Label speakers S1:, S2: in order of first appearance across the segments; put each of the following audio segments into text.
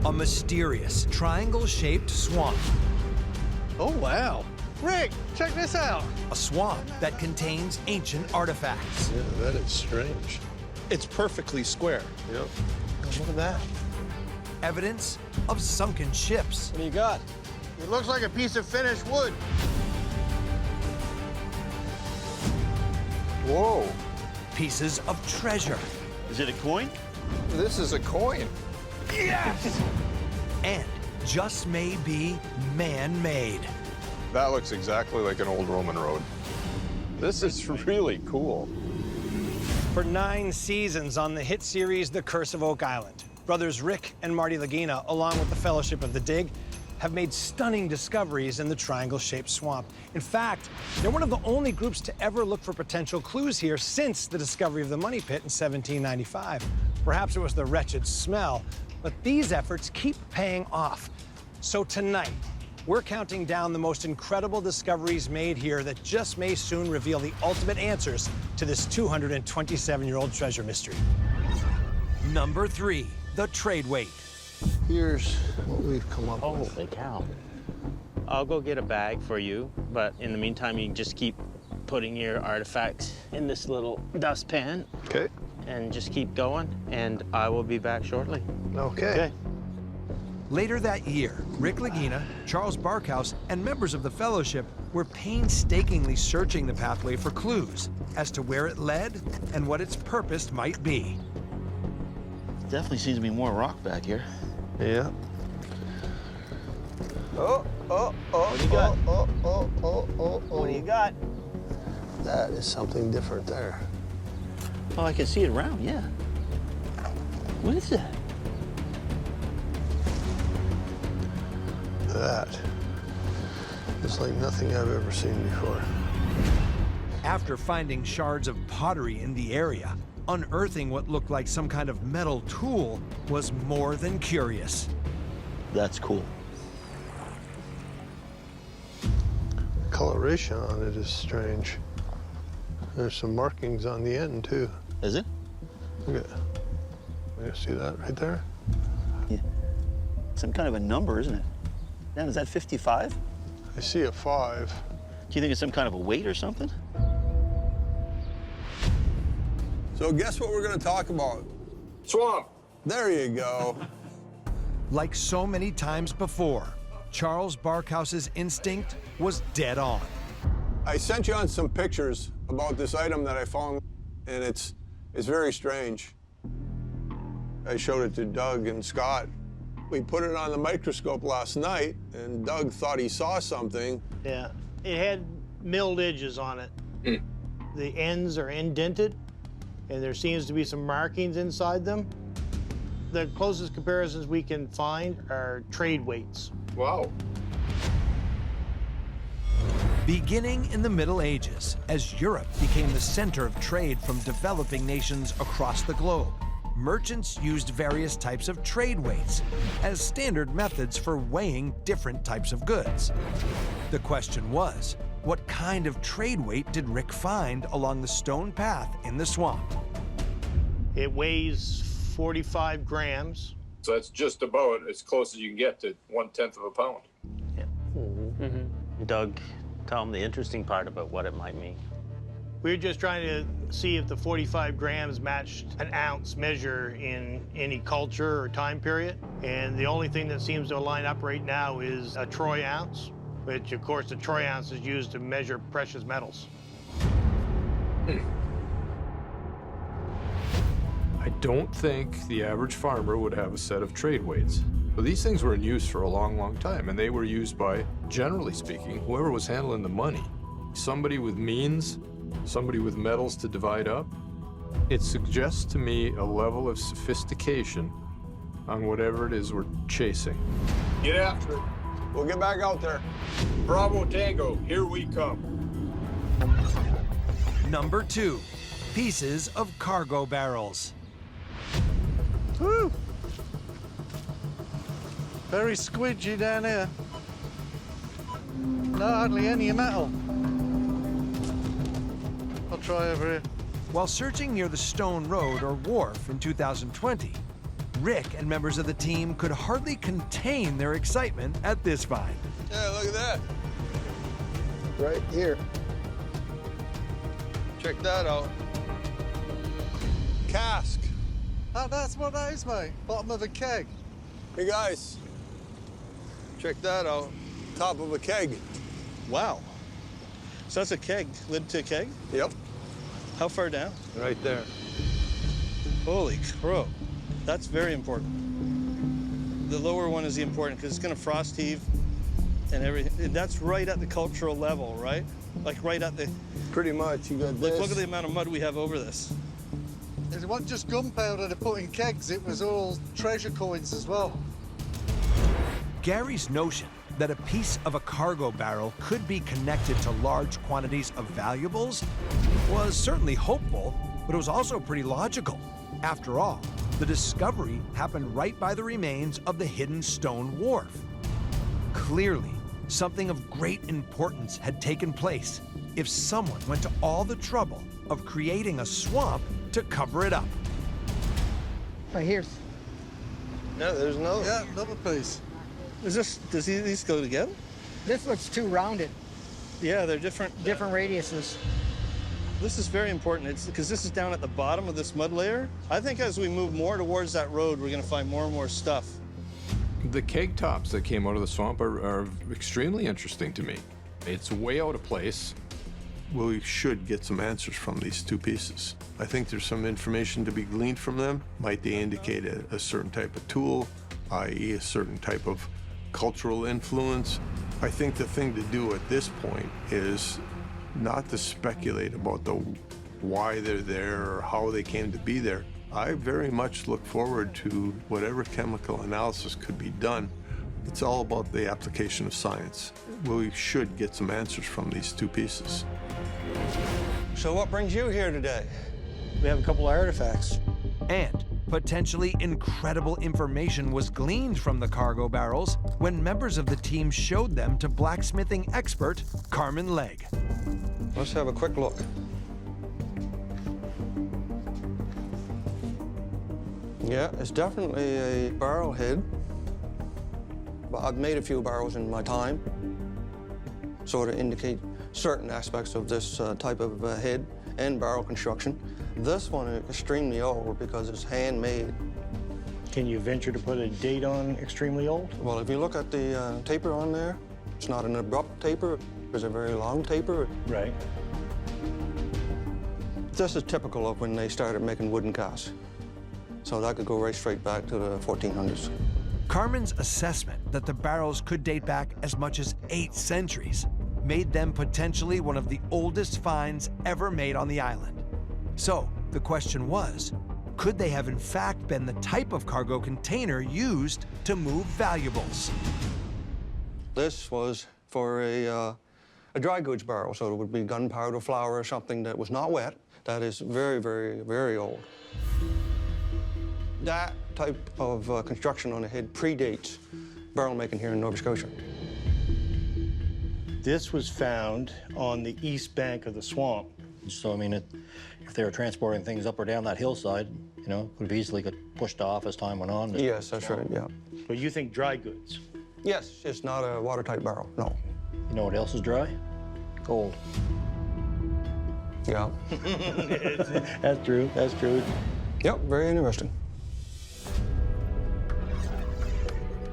S1: a mysterious triangle-shaped swamp.
S2: Oh, wow. Rick, check this out.
S1: A swamp that contains ancient artifacts.
S3: Yeah, that is strange.
S2: It's perfectly square.
S3: Yep.
S2: Oh, look at that.
S1: Evidence of sunken ships.
S2: What do you got?
S4: It looks like a piece of finished wood.
S3: Whoa.
S1: Pieces of treasure.
S5: Is it a coin?
S3: This is a coin.
S1: Yes! And just may be man-made.
S3: That looks exactly like an old Roman road. This is really cool.
S6: For 9 seasons on the hit series The Curse of Oak Island, brothers Rick and Marty Lagina, along with the Fellowship of the Dig, have made stunning discoveries in the triangle-shaped swamp. In fact, they're one of the only groups to ever look for potential clues here since the discovery of the money pit in 1795. Perhaps it was the wretched smell, but these efforts keep paying off. So tonight, we're counting down the most incredible discoveries made here that just may soon reveal the ultimate answers to this 227-year-old treasure mystery.
S1: Number 3, the trade weight.
S2: Here's what we've come up with.
S5: Holy cow. I'll go get a bag for you, but in the meantime, you can just keep putting your artifacts in this little dustpan.
S3: Okay.
S5: And just keep going, and I will be back shortly.
S2: Okay.
S1: Later that year, Rick Lagina, Charles Barkhouse, and members of the Fellowship were painstakingly searching the pathway for clues as to where it led and what its purpose might be.
S5: Definitely seems to be more rock back here.
S3: Yeah. Oh.
S5: What do you got?
S2: Oh.
S5: What do you got?
S2: That is something different there.
S5: Oh, I can see it around, yeah. What is that?
S2: That is like nothing I've ever seen before.
S1: After finding shards of pottery in the area, unearthing what looked like some kind of metal tool was more than curious.
S5: That's cool.
S2: Coloration on it is strange. There's some markings on the end, too.
S5: Is it?
S2: Look at you see that right there?
S5: Yeah. Some kind of a number, isn't it? Dan, is that 55?
S2: I see a 5.
S5: Do you think it's some kind of a weight or something?
S3: So guess what we're going to talk about?
S4: Swamp.
S3: There you go.
S1: Like so many times before, Charles Barkhouse's instinct was dead on.
S3: I sent you on some pictures about this item that I found, and it's very strange. I showed it to Doug and Scott. We put it on the microscope last night, and Doug thought he saw something.
S7: Yeah, it had milled edges on it. The ends are indented, and there seems to be some markings inside them. The closest comparisons we can find are trade weights.
S4: Wow.
S1: Beginning in the Middle Ages, as Europe became the center of trade from developing nations across the globe, merchants used various types of trade weights as standard methods for weighing different types of goods. The question was, what kind of trade weight did Rick find along the stone path in the swamp?
S7: It weighs 45 grams.
S4: So that's just about as close as you can get to 1/10 of a pound.
S5: Doug, tell him the interesting part about what it might mean.
S7: We're just trying to see if the 45 grams matched an ounce measure in any culture or time period. And the only thing that seems to line up right now is a troy ounce, which of course the troy ounce is used to measure precious metals.
S8: I don't think the average farmer would have a set of trade weights. But these things were in use for a long, long time, and they were used by, generally speaking, whoever was handling the money. Somebody with means, somebody with metals to divide up. It suggests to me a level of sophistication on whatever it is we're chasing.
S4: Get after it.
S3: We'll get back out there.
S4: Bravo Tango, here we come.
S1: Number 2, pieces of cargo barrels.
S2: Woo! Very squidgy down here. No, hardly any metal. I'll try over here.
S1: While searching near the Stone Road or Wharf in 2020, Rick and members of the team could hardly contain their excitement at this find.
S3: Yeah, look at that. Right here. Check that out. Cask.
S9: Oh, that's what that is, mate. Bottom of a keg.
S3: Hey, guys. Check that out. Top of a keg.
S10: Wow. So that's a keg, lid to a keg?
S3: Yep.
S10: How far down?
S3: Right there.
S10: Holy crow. That's very important. The lower one is the important because it's going to frost heave and everything. And that's right at the cultural level, right? Like right at the...
S3: Pretty much. You got this.
S10: Like, look at the amount of mud we have over this.
S9: It wasn't just gunpowder to put in kegs, it was all treasure coins as well.
S1: Gary's notion that a piece of a cargo barrel could be connected to large quantities of valuables was certainly hopeful, but it was also pretty logical. After all, the discovery happened right by the remains of the hidden stone wharf. Clearly, something of great importance had taken place if someone went to all the trouble of creating a swamp to cover it up.
S11: Right here.
S3: Yeah, there's another.
S9: Yeah, another piece.
S10: Does these go together?
S11: This looks too rounded.
S10: Yeah, they're different.
S11: Different radiuses.
S10: This is very important. It's because this is down at the bottom of this mud layer. I think as we move more towards that road, we're going to find more and more stuff.
S8: The keg tops that came out of the swamp are extremely interesting to me. It's way out of place.
S3: Well, we should get some answers from these two pieces. I think there's some information to be gleaned from them. Might they indicate a certain type of tool, i.e. a certain type of cultural influence? I think the thing to do at this point is not to speculate about the why they're there or how they came to be there. I very much look forward to whatever chemical analysis could be done. It's all about the application of science. We should get some answers from these two pieces.
S12: So what brings you here today?
S10: We have a couple of artifacts.
S1: And potentially incredible information was gleaned from the cargo barrels when members of the team showed them to blacksmithing expert Carmen Legg.
S12: Let's have a quick look. Yeah, it's definitely a barrel head. But I've made a few barrels in my time, sort of indicate certain aspects of this type of head and barrel construction. This one is extremely old because it's handmade.
S7: Can you venture to put a date on extremely old?
S12: Well, if you look at the taper on there, it's not an abrupt taper. It's a very long taper.
S7: Right.
S12: This is typical of when they started making wooden casts. So that could go right straight back to the 1400s.
S1: Carmen's assessment that the barrels could date back as much as 8 centuries made them potentially one of the oldest finds ever made on the island. So the question was, could they have in fact been the type of cargo container used to move valuables?
S12: This was for a dry goods barrel, so it would be gunpowder, flour, or something that was not wet. That is very, very, very old. That type of construction on a head predates barrel making here in Nova Scotia.
S7: This was found on the east bank of the swamp.
S13: So, I mean, if they were transporting things up or down that hillside, you know, could have easily got pushed off as time went on.
S12: Yes, that's right, yeah.
S7: But you think dry goods?
S12: Yes, it's not a watertight barrel, no.
S13: You know what else is dry? Gold.
S12: Yeah.
S7: That's true, that's true.
S12: Yep, very interesting.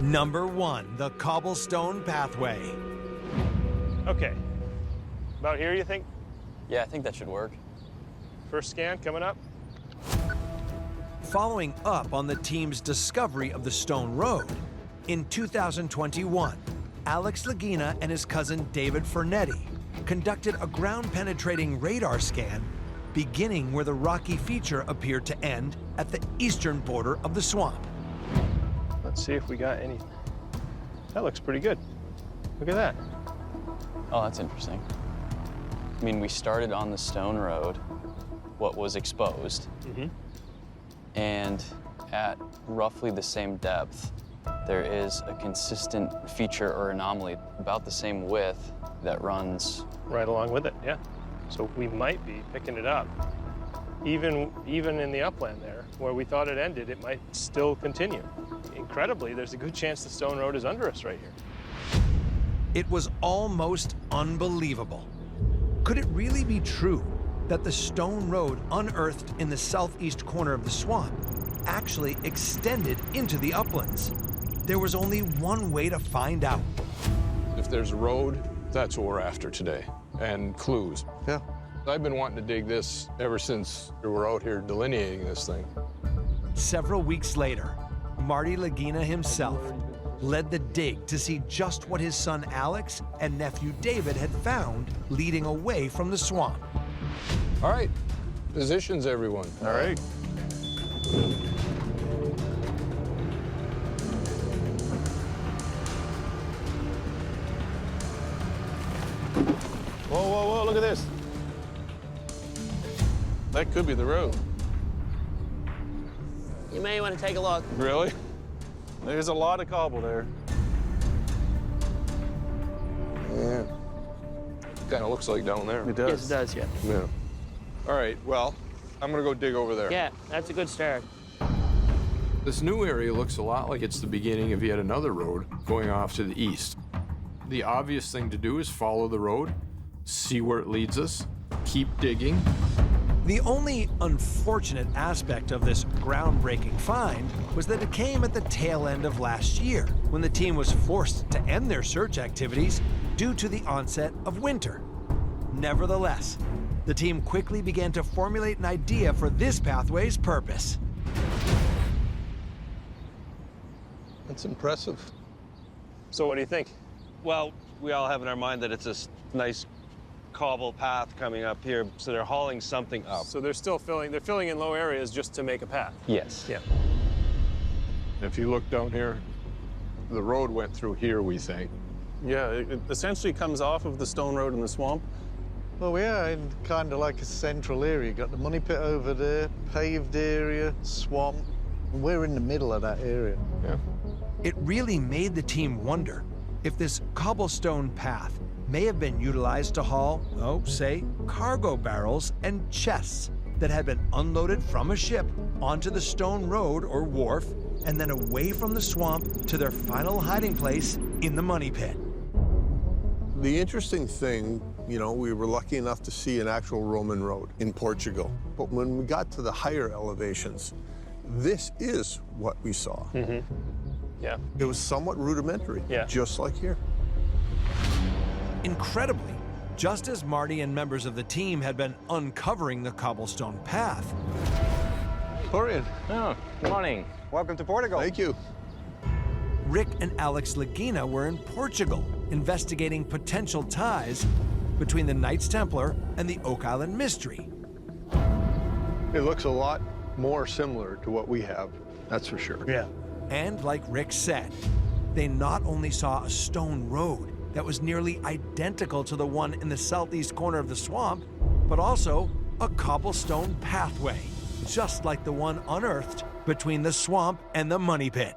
S1: Number 1, the Cobblestone Pathway.
S14: Okay. About here, you think?
S15: Yeah, I think that should work.
S14: First scan coming up.
S1: Following up on the team's discovery of the Stone Road, in 2021, Alex Lagina and his cousin David Fernetti conducted a ground-penetrating radar scan beginning where the rocky feature appeared to end at the eastern border of the swamp.
S14: Let's see if we got anything. That looks pretty good. Look at that.
S15: Oh, that's interesting. I mean, we started on the Stone Road, what was exposed, and at roughly the same depth, there is a consistent feature or anomaly about the same width that runs
S14: right along with it, yeah. So we might be picking it up, even in the upland there. where we thought it ended, it might still continue. Incredibly, there's a good chance the stone road is under us right here.
S1: It was almost unbelievable. Could it really be true that the stone road unearthed in the southeast corner of the swamp actually extended into the uplands? There was only one way to find out.
S8: If there's a road, that's what we're after today, and clues.
S2: Yeah.
S8: I've been wanting to dig this ever since we were out here delineating this thing.
S1: Several weeks later, Marty Lagina himself led the dig to see just what his son Alex and nephew David had found leading away from the swamp.
S8: All right, positions, everyone.
S14: All right. Whoa, whoa, whoa, look at this. That could be the road.
S5: You may want to take a look.
S14: Really? There's a lot of cobble there.
S8: Yeah. Kind of looks like down there.
S14: It does.
S5: Yes, it does, yeah.
S8: Yeah. All right, well, I'm gonna go dig over there.
S5: Yeah, that's a good start.
S8: This new area looks a lot like it's the beginning of yet another road going off to the east. The obvious thing to do is follow the road, see where it leads us, keep digging.
S1: The only unfortunate aspect of this groundbreaking find was that it came at the tail end of last year, when the team was forced to end their search activities due to the onset of winter. Nevertheless, the team quickly began to formulate an idea for this pathway's purpose.
S2: That's impressive.
S14: So what do you think?
S16: Well, we all have in our mind that it's a nice cobble path coming up here, so they're hauling something up.
S14: So they're still filling in low areas just to make a path.
S15: Yes.
S14: Yeah.
S8: If you look down here, the road went through here, we think.
S14: Yeah, it essentially comes off of the stone road in the swamp.
S9: Oh yeah, in kind of like a central area. Got the money pit over there, paved area, swamp. We're in the middle of that area.
S8: Yeah.
S1: It really made the team wonder if this cobblestone path may have been utilized to haul, say, cargo barrels and chests that had been unloaded from a ship onto the stone road or wharf and then away from the swamp to their final hiding place in the money pit.
S3: The interesting thing, you know, we were lucky enough to see an actual Roman road in Portugal. But when we got to the higher elevations, this is what we saw.
S14: Mm-hmm. Yeah.
S3: It was somewhat rudimentary, just like here.
S1: Incredibly, just as Marty and members of the team had been uncovering the cobblestone path.
S3: Florian.
S16: Oh, good morning.
S3: Welcome to Portugal. Thank you.
S1: Rick and Alex Lagina were in Portugal investigating potential ties between the Knights Templar and the Oak Island mystery.
S2: It looks a lot more similar to what we have, that's for sure.
S9: Yeah.
S1: And like Rick said, they not only saw a stone road that was nearly identical to the one in the southeast corner of the swamp, but also a cobblestone pathway, just like the one unearthed between the swamp and the money pit.